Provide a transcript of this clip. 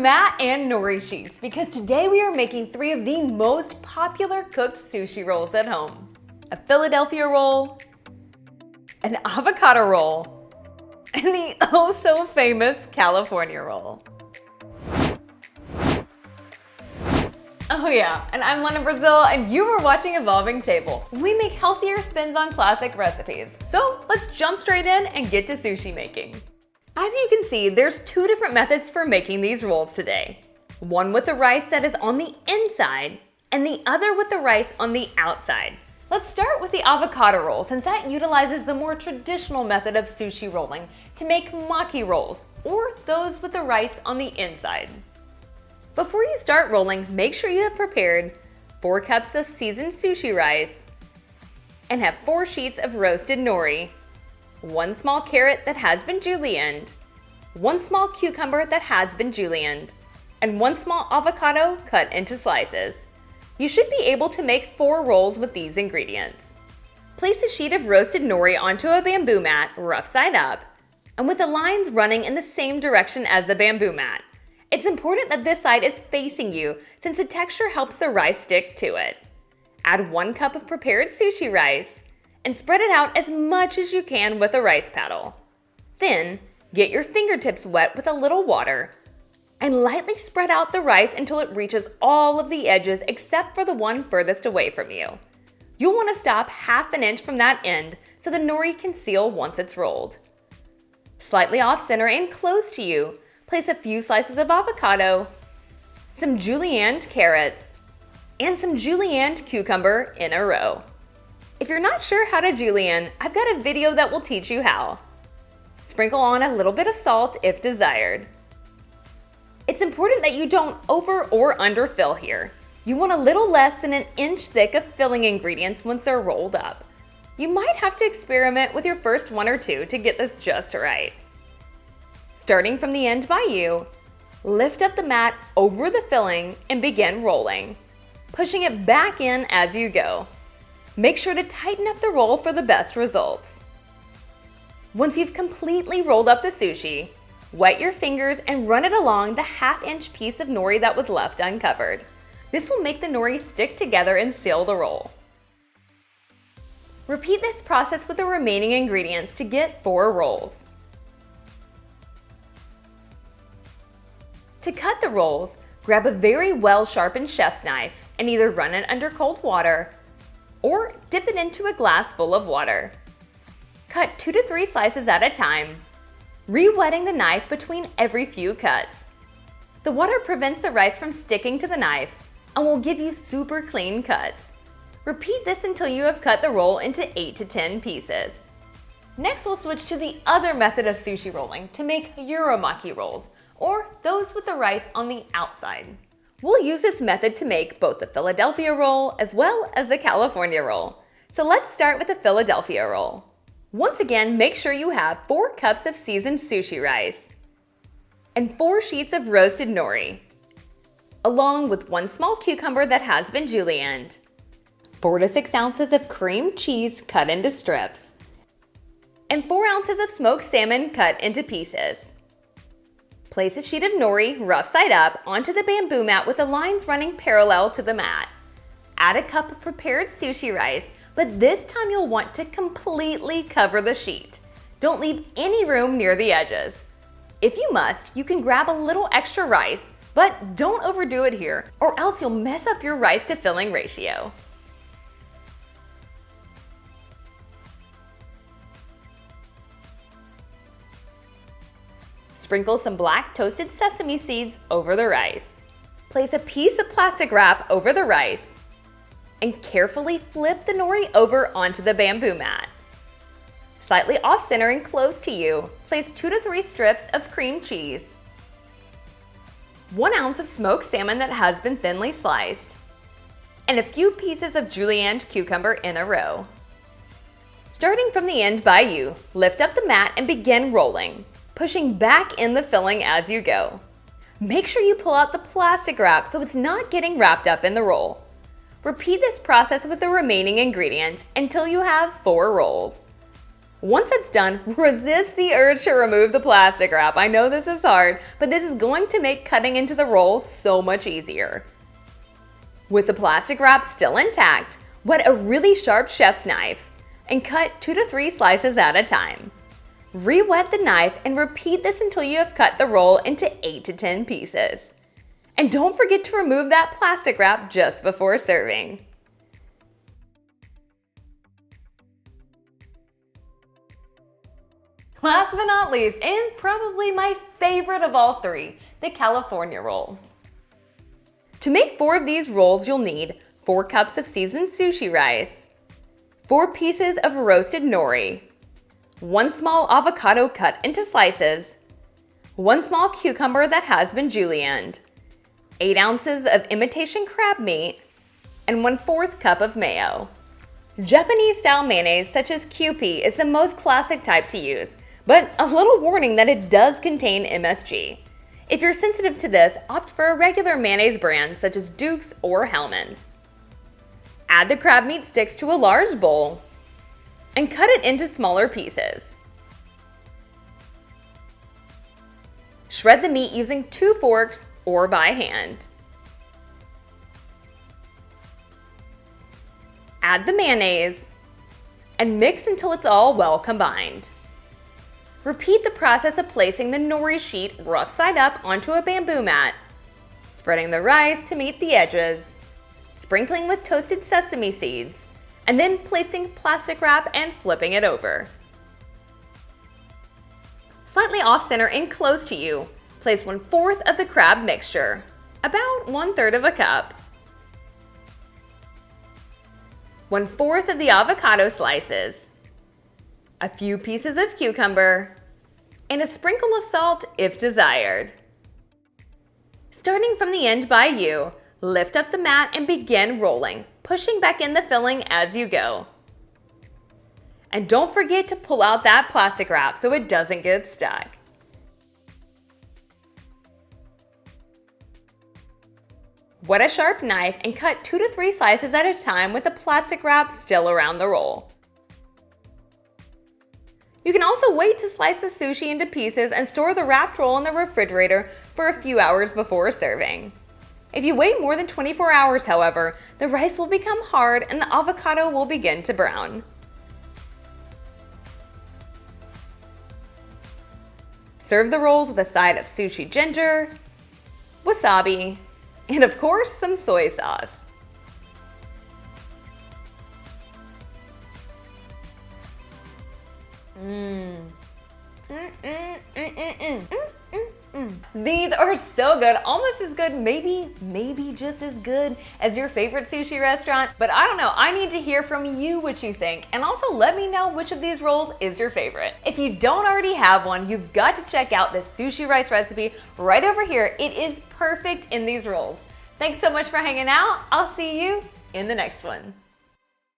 mat and nori sheets because today we are making 3 of the most popular cooked sushi rolls at home. A Philadelphia roll, an avocado roll, and the oh so famous California roll. Oh yeah, and I'm Lena Brazil and you are watching Evolving Table. We make healthier spins on classic recipes. So let's jump straight in and get to sushi making. As you can see, there's 2 different methods for making these rolls today. One with the rice that is on the inside and the other with the rice on the outside. Let's start with the avocado roll since that utilizes the more traditional method of sushi rolling to make maki rolls, or those with the rice on the inside. Before you start rolling, make sure you have prepared 4 cups of seasoned sushi rice and have 4 sheets of roasted nori, 1 small carrot that has been julienned, 1 small cucumber that has been julienned, and 1 small avocado cut into slices. You should be able to make 4 rolls with these ingredients. Place a sheet of roasted nori onto a bamboo mat, rough side up, and with the lines running in the same direction as the bamboo mat. It's important that this side is facing you since the texture helps the rice stick to it. Add 1 cup of prepared sushi rice and spread it out as much as you can with a rice paddle. Then, get your fingertips wet with a little water and lightly spread out the rice until it reaches all of the edges except for the one furthest away from you. You'll want to stop ½ inch from that end so the nori can seal once it's rolled. Slightly off center and close to you, place a few slices of avocado, some julienned carrots, and some julienned cucumber in a row. If you're not sure how to julienne, I've got a video that will teach you how. Sprinkle on a little bit of salt if desired. It's important that you don't over or underfill here. You want a little less than 1 inch thick of filling ingredients once they're rolled up. You might have to experiment with your first 1 or 2 to get this just right. Starting from the end by you, lift up the mat over the filling and begin rolling, pushing it back in as you go. Make sure to tighten up the roll for the best results. Once you've completely rolled up the sushi, wet your fingers and run it along the ½ inch piece of nori that was left uncovered. This will make the nori stick together and seal the roll. Repeat this process with the remaining ingredients to get 4 rolls. To cut the rolls, grab a very well-sharpened chef's knife and either run it under cold water or dip it into a glass full of water. Cut 2 to 3 slices at a time, re-wetting the knife between every few cuts. The water prevents the rice from sticking to the knife and will give you super clean cuts. Repeat this until you have cut the roll into 8 to 10 pieces. Next, we'll switch to the other method of sushi rolling to make Maki rolls, or those with the rice on the outside. We'll use this method to make both the Philadelphia roll as well as the California roll. So let's start with the Philadelphia roll. Once again, make sure you have 4 cups of seasoned sushi rice and 4 sheets of roasted nori, along with 1 small cucumber that has been julienned, 4 to 6 ounces of cream cheese cut into strips, and 4 ounces of smoked salmon cut into pieces. Place a sheet of nori, rough side up, onto the bamboo mat with the lines running parallel to the mat. Add a cup of prepared sushi rice, but this time you'll want to completely cover the sheet. Don't leave any room near the edges. If you must, you can grab a little extra rice, but don't overdo it here, or else you'll mess up your rice to filling ratio. Sprinkle some black toasted sesame seeds over the rice. Place a piece of plastic wrap over the rice and carefully flip the nori over onto the bamboo mat. Slightly off center and close to you, place 2 to 3 strips of cream cheese, 1 ounce of smoked salmon that has been thinly sliced, and a few pieces of julienned cucumber in a row. Starting from the end by you, lift up the mat and begin rolling, pushing back in the filling as you go. Make sure you pull out the plastic wrap so it's not getting wrapped up in the roll. Repeat this process with the remaining ingredients until you have 4 rolls. Once it's done, resist the urge to remove the plastic wrap. I know this is hard, but this is going to make cutting into the roll so much easier. With the plastic wrap still intact, wet a really sharp chef's knife and cut 2 to 3 slices at a time. Re-wet the knife and repeat this until you have cut the roll into 8 to 10 pieces. And don't forget to remove that plastic wrap just before serving. Last but not least, and probably my favorite of all three, the California roll. To make 4 of these rolls, you'll need 4 cups of seasoned sushi rice, 4 pieces of roasted nori, 1 small avocado cut into slices, 1 small cucumber that has been julienned, 8 ounces of imitation crab meat, and 1/4 cup of mayo. Japanese-style mayonnaise such as Kewpie is the most classic type to use, but a little warning that it does contain MSG. If you're sensitive to this, opt for a regular mayonnaise brand such as Duke's or Hellmann's. Add the crab meat sticks to a large bowl and cut it into smaller pieces. Shred the meat using 2 forks or by hand. Add the mayonnaise and mix until it's all well combined. Repeat the process of placing the nori sheet rough side up onto a bamboo mat, spreading the rice to meet the edges, sprinkling with toasted sesame seeds, and then placing plastic wrap and flipping it over. Slightly off-center and close to you, place 1/4 of the crab mixture, about 1/3 of a cup, 1/4 of the avocado slices, a few pieces of cucumber, and a sprinkle of salt if desired. Starting from the end by you, lift up the mat and begin rolling, pushing back in the filling as you go. And don't forget to pull out that plastic wrap so it doesn't get stuck. Wet a sharp knife and cut 2 to 3 slices at a time with the plastic wrap still around the roll. You can also wait to slice the sushi into pieces and store the wrapped roll in the refrigerator for a few hours before serving. If you wait more than 24 hours, however, the rice will become hard and the avocado will begin to brown. Serve the rolls with a side of sushi ginger, wasabi, and of course some soy sauce. These are so good, almost as good, maybe just as good as your favorite sushi restaurant. But I don't know, I need to hear from you what you think, and also let me know which of these rolls is your favorite. If you don't already have one, you've got to check out this sushi rice recipe right over here. It is perfect in these rolls. Thanks so much for hanging out. I'll see you in the next one.